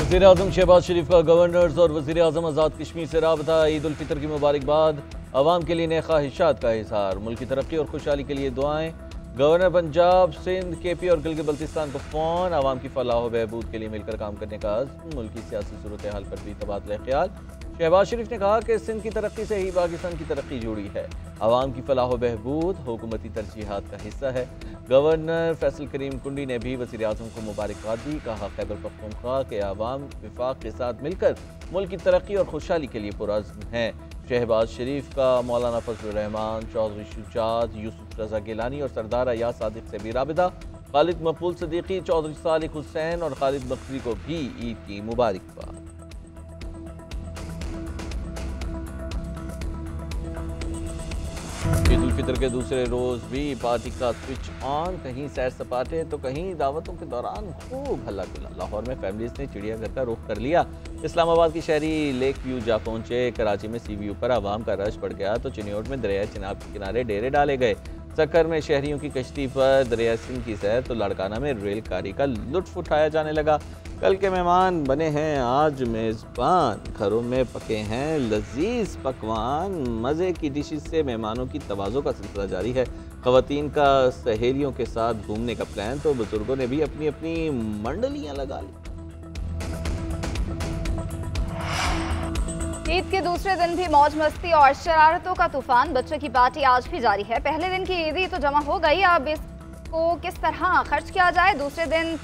वज़ीर-ए-आज़म शहबाज शरीफ का गवर्नर्स और वज़ीर-ए-आज़म आज़ाद कश्मीर से राबता। ईद उल फितर की मुबारकबाद। अवाम के लिए नए ख्वाहिशात का इज़हार। मुल्क की तरक्की और खुशहाली के लिए दुआएं। गवर्नर पंजाब, सिंध, KP और गिलगित बल्तिस्तान को फ़ोन। अवाम की फलाह व बहबूद के लिए मिलकर काम करने का अज़्म। मुल्क की सियासी सूरत हाल पर भी तबादला ख्याल। शहबाज शरीफ ने कहा कि सिंध की तरक्की से ही पाकिस्तान की तरक्की जुड़ी है। अवाम की फलाह व बहबूद हुकूमती तरजीहात का हिस्सा है। गवर्नर फैसल करीम कुंडी ने भी वज़ीर-ए-आज़म को मुबारकबाद दी। कहा खैबर पख्तूनख्वा के अवाम विफाक के साथ मिलकर मुल्क की तरक्की और खुशहाली के लिए पुरअज़्म हैं। शहबाज शरीफ का मौलाना फजलुर रहमान, चौधरी शुजात, यूसुफ रजा गिलानी और सरदार अयाज सादिक से भी राबिता। खालिद मकबूल सदीकी, चौधरी सालिक हुसैन और खालिद बख्तरी को भी ईद की मुबारकबाद। ईद उल फितर के दूसरे रोज भी पार्टी का स्विच ऑन। कहीं सैर सपाटे तो कहीं दावतों के दौरान खूब हल्ला गुल्ला। लाहौर में फैमिलीज ने चिड़ियाघर का रुख कर लिया। इस्लामाबाद की शहरी लेक व्यू जा पहुंचे। कराची में सी व्यू पर आवाम का रश पड़ गया तो चिन्योट में दरिया चिनाब के किनारे डेरे डाले गए। सक्कर में शहरियों की कश्ती पर दरिया सिंध की सैर तो लड़काना में रेलगाड़ी का लुत्फ उठाया जाने लगा। कल के मेहमान बने हैं आज मेज़बान। घरों में पके हैं लजीज पकवान। मज़े की डिशेस से मेहमानों की तवाज़ो का सिलसिला जारी है। ख़वातीन का सहेलियों के साथ घूमने का प्लान तो बुजुर्गों ने भी अपनी अपनी मंडलियाँ लगा ली। ईद के दूसरे दिन भी मौज मस्ती और शरारतों का तूफान। बच्चों की पार्टी आज भी जारी है। पहले दिन की ईदी तो जमा हो गई, अब इसको किस तरह खर्च किया जाए। दूसरे दिन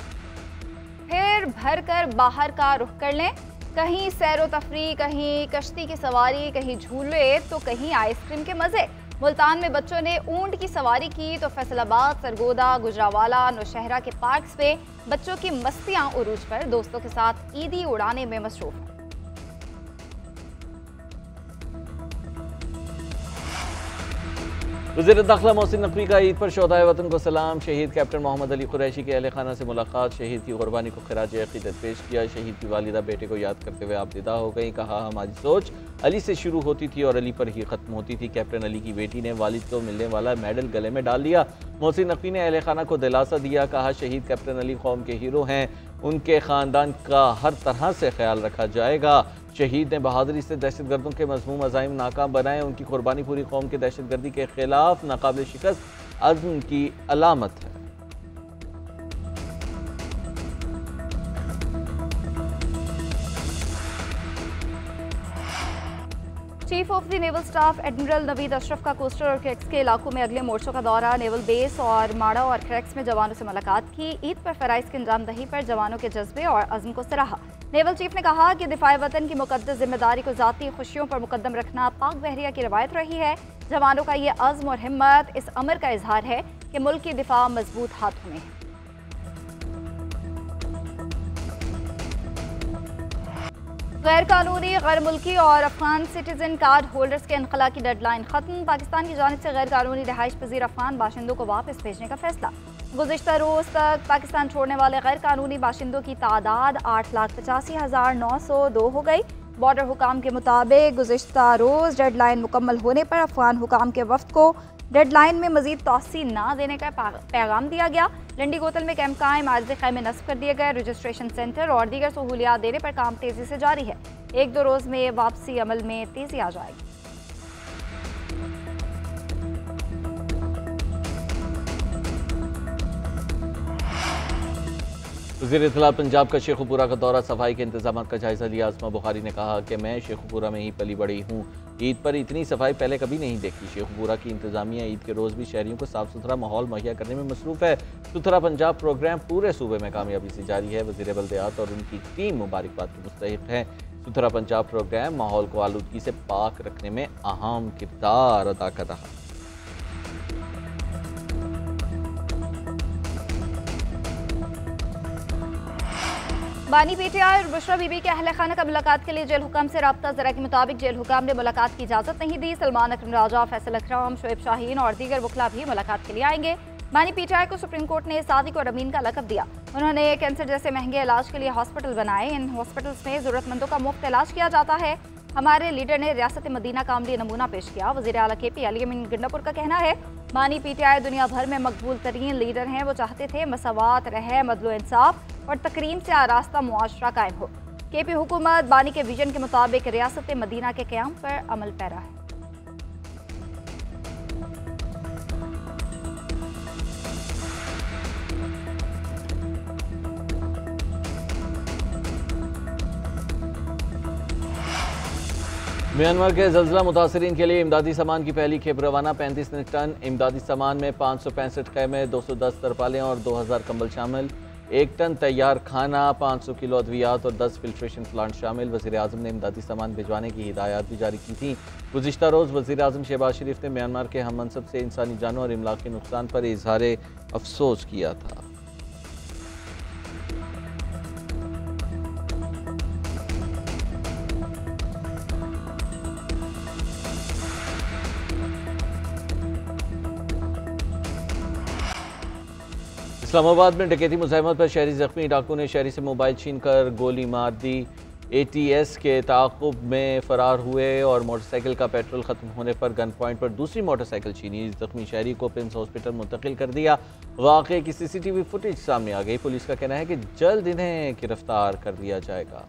फिर भर कर बाहर का रुख कर लें। कहीं सैरो तफरी, कहीं कश्ती की सवारी, कहीं झूले तो कहीं आइसक्रीम के मज़े। मुल्तान में बच्चों ने ऊंट की सवारी की तो फैसलाबाद, सरगोदा, गुजरावाला, नौशहरा के पार्क्स पे बच्चों की मस्तियाँ उरूज पर। दोस्तों के साथ ईदी उड़ाने में मसरूफ हैं। वज़ीर दाखिला मोहसिन नकवी का ईद पर शोहदाए वतन को सलाम। शहीद कैप्टन मोहम्मद अली कुरैशी के अहल खाना से मुलाकात। शहीद की कुर्बानी को खिराज अक़ीदत पेश किया। शहीद की वालिदा बेटे को याद करते हुए आबदिदा हो गई। कहा हमारी सोच अली से शुरू होती थी और अली पर ही ख़त्म होती थी। कैप्टन अली की बेटी ने वालिद को मिलने वाला मेडल गले में डाल दिया। मोहसिन नकवी ने अहल खाना को दिलासा दिया। कहा शहीद कैप्टन अली कौम के हीरो हैं, उनके ख़ानदान का हर तरह से ख्याल रखा जाएगा। शहीद ने बहादुरी से दहशतगर्दों के मज़मूम अज़ाइम नाकाम बनाए। उनकी कुर्बानी पूरी कौम के दहशतगर्दी के खिलाफ नाकाबिल शिकस्त अज़्म की अलामत है। Chief of the naval staff admiral Naveed Ashraf का कोस्टर और क्रैक्स के इलाकों में अगले मोर्चों का दौरा। नेवल बेस और माड़ा और क्रैक्स में जवानों से मुलाकात की। ईद पर फ़राइज़ की अंजामदही पर जवानों के जज्बे और अज़्म को सराहा। नेवल चीफ ने कहा कि दिफाए वतन की मुक़द्दस जिम्मेदारी को ज़ाती खुशियों पर मुकद्दम रखना पाक बहरिया की रवायत रही है। जवानों का ये अज़्म और हिम्मत इस अमर का इजहार है कि मुल्क की दिफा मजबूत हाथों में है। गैर कानूनी, गैर मुल्की और अफगान सिटीजन कार्ड होल्डर्स के इनखला की डेडलाइन खत्म। पाकिस्तान की जानिब से गैर कानूनी रिहाइश पजीर अफगान बाशिंदों को वापस भेजने का फैसला। गुज़िश्ता रोज़ तक पाकिस्तान छोड़ने वाले गैर कानूनी बाशिंदों की तादाद 8,85,902 हो गई। बॉर्डर हुकाम के मुताबिक गुज़िश्ता रोज़ डेडलाइन मुकम्मल होने पर अफगान हुकाम के वफ़द को डेडलाइन में मजीद तौसी न देने का पैगाम दिया गया। लंडी गोतल में कैंप कायम, आर्ज़ी ख़ैमे नस्ब कर दिए गए। रजिस्ट्रेशन सेंटर और दीगर सहूलियात देने पर काम तेज़ी से जारी है। 1-2 रोज़ में वापसी अमल में तेज़ी आ जाएगी। वज़ीर इत्तलात पंजाब का शेखुपुरा का दौरा। सफाई के इंतजाम का जायज़ा लिया। आसमा बुखारी ने कहा कि मैं शेखुपुरा में ही पली बड़ी हूँ। ईद पर इतनी सफाई पहले कभी नहीं देखी। शेखुपुरा की इंतजामिया ईद के रोज़ भी शहरियों को साफ़ सुथरा माहौल मुहैया करने में मसरूफ़ है। सुथरा पंजाब प्रोग्राम पूरे सूबे में कामयाबी से जारी है। वज़ीर बल्दियात और उनकी टीम मुबारकबाद की मुस्तहिक़ है। सुथरा पंजाब प्रोग्राम माहौल को आलूदगी से पाक रखने में अहम किरदार अदा कर रहा है। बानी पीटीआई और बुशरा बीबी के अहल खाना का मुलाकात के लिए जेल हुकाम से राब्ता। ज़रा के मुताबिक जेल हुकाम ने मुलाकात की इजाज़त नहीं दी। सलमान अकरम राजा, फैसल अकरम, शोएब शाहीन और दीगर वकला भी मुलाकात के लिए आएंगे। बानी पीटीआई को सुप्रीम कोर्ट ने सादिक और अमीन का लक़ब दिया। उन्होंने कैंसर जैसे महंगे इलाज के लिए हॉस्पिटल बनाए। इन हॉस्पिटल्स में ज़रूरतमंदों का मुफ्त इलाज किया जाता है। हमारे लीडर ने रियासत मदीना का अमली नमूना पेश किया। वज़ीर आला KP अली अमीन गंडापुर का कहना है बानी पीटीआई दुनिया भर में मकबूल तरीन लीडर हैं। वो चाहते थे मसावात, रहम, अदल इंसाफ और तकरीम से आरास्ता मुआशरा कायम हो। KP हुकूमत बानी के विजन के मुताबिक रियासत मदीना के क़याम पर अमल पैरा है। म्यांमार के ज़ल्ज़ला मुतासरीन के लिए इमदादी सामान की पहली खेप रवाना। 35 टन इमदादी सामान में 565 खैमे, 210 तरपालें और 2000 कंबल शामिल। 1 टन तैयार खाना, 500 किलो अद्वियात और 10 फिल्ट्रेशन प्लांट शामिल। वज़ीर-ए-आज़म ने इमदादी सामान भिजवाने की हिदायत भी जारी की थी। गुज़िश्ता रोज़ वज़ीर-ए-आज़म शहबाज शरीफ ने म्यांमार के हम मनसब से इंसानी जानों और इमलाक के नुकसान पर इजहार अफसोस किया था। इस्लामाबाद में डकैती मुज़ाहमत पर शहरी जख्मी, डाकू ने शहरी से मोबाइल छीन कर गोली मार दी। ATS के ताक़ुब में फ़रार हुए और मोटरसाइकिल का पेट्रोल ख़त्म होने पर गन पॉइंट पर दूसरी मोटरसाइकिल छीनी। जख्मी शहरी को प्रिंस हॉस्पिटल मुंतकिल कर दिया। वाक़े की CCTV फुटेज सामने आ गई। पुलिस का कहना है कि जल्द इन्हें गिरफ्तार कर लिया जाएगा।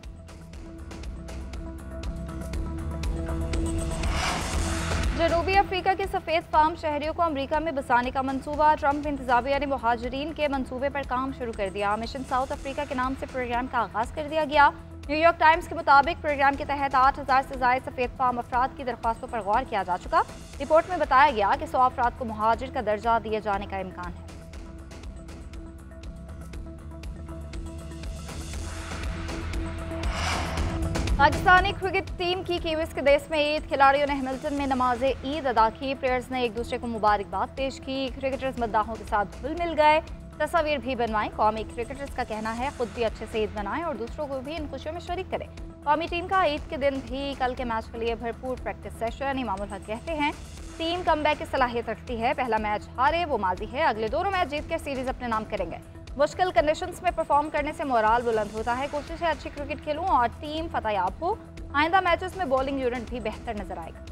जनूबी अफ्रीका के सफ़ेद फार्म शहरियों को अमरीका में बसाने का मंसूबा। ट्रंप इंतजामिया ने मुहाजिरीन के मंसूबे पर काम शुरू कर दिया। मिशन साउथ अफ्रीका के नाम से प्रोग्राम का आगाज़ कर दिया गया। न्यूयॉर्क टाइम्स के मुताबिक प्रोग्राम के तहत 8000 से ज़ायद सफ़ेद फार्म अफराद की दरख्वास्तों पर गौर किया जा चुका। रिपोर्ट में बताया गया कि 100 अफराद को मुहाजिर का दर्जा दिए जाने का इम्कान है। पाकिस्तानी क्रिकेट टीम की कीवीज के देश में ईद। खिलाड़ियों ने हैमिल्टन में नमाज ईद अदा की। प्लेयर्स ने एक दूसरे को मुबारकबाद पेश की। क्रिकेटर्स मद्दाहों के साथ घुल मिल गए, तस्वीर भी बनवाई। कौमी क्रिकेटर्स का कहना है खुद भी अच्छे से ईद मनाएं और दूसरों को भी इन खुशियों में शरीक करें। कौमी टीम का ईद के दिन भी कल के मैच के लिए भरपूर प्रैक्टिस सेशन। इमामुल हक कहते हैं टीम कमबैक की सलाहियत रखती है। पहला मैच हारे वो माजी है, अगले दोनों मैच जीत कर सीरीज अपने नाम करेंगे। मुश्किल कंडीशंस में परफॉर्म करने से मोराल बुलंद होता है। कोशिश है अच्छी क्रिकेट खेलूं और टीम फतहयाब हो। आइंदा मैचेस में बॉलिंग यूनिट भी बेहतर नजर आएगा।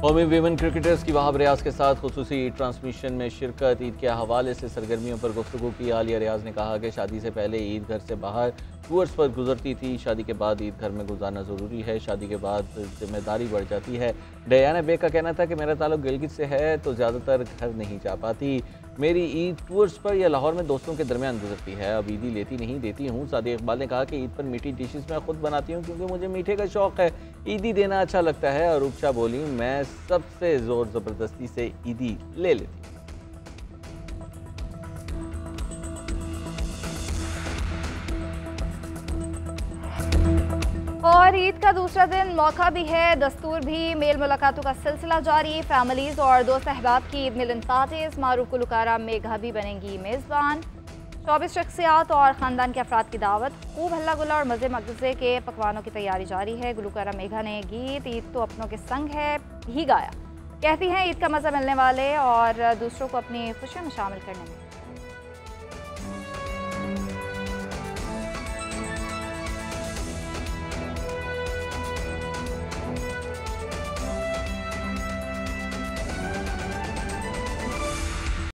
कौमी वीमेन क्रिकेटर्स की वहाब रियाज के साथ खुसूसी ट्रांसमिशन में शिरकत। ईद के हवाले से सरगर्मियों पर गुफ्तगू की। आलिया रियाज ने कहा कि शादी से पहले ईद घर से बाहर टूर्स पर गुजरती थी। शादी के बाद ईद घर में गुजारना ज़रूरी है। शादी के बाद जिम्मेदारी बढ़ जाती है। डयाना बेग का कहना था कि मेरा ताल्लुक गिलगित से है तो ज़्यादातर घर नहीं जा पाती। मेरी ईद टूर्स पर या लाहौर में दोस्तों के दरमियान गुजरती है। अब ईदी लेती नहीं देती हूँ। सादिक इकबाल ने कहा कि ईद पर मीठी डिशेस मैं खुद बनाती हूँ क्योंकि मुझे मीठे का शौक़ है। ईदी देना अच्छा लगता है। और उपचा बोली मैं सबसे ज़ोर ज़बरदस्ती से ईदी ले लेती हूँ। और ईद का दूसरा दिन मौका भी है, दस्तूर भी। मेल मुलाकातों का सिलसिला जारी। फैमिलीज और दोस्त अहबाब की ईद मिलन पार्टीज। मारूफ गुलकारा मेघा भी बनेंगी मेज़बान। 24 शख्सियात और ख़ानदान के अफराद की दावत। खूब हल्ला गुल्ला और मज़े मगज़े के पकवानों की तैयारी जारी है। गुलकारा मेघा ने गीत ईद तो अपनों के संग है भी गाया। कहती हैं ईद का मज़ा मिलने वाले और दूसरों को अपनी खुशियों में शामिल करने में।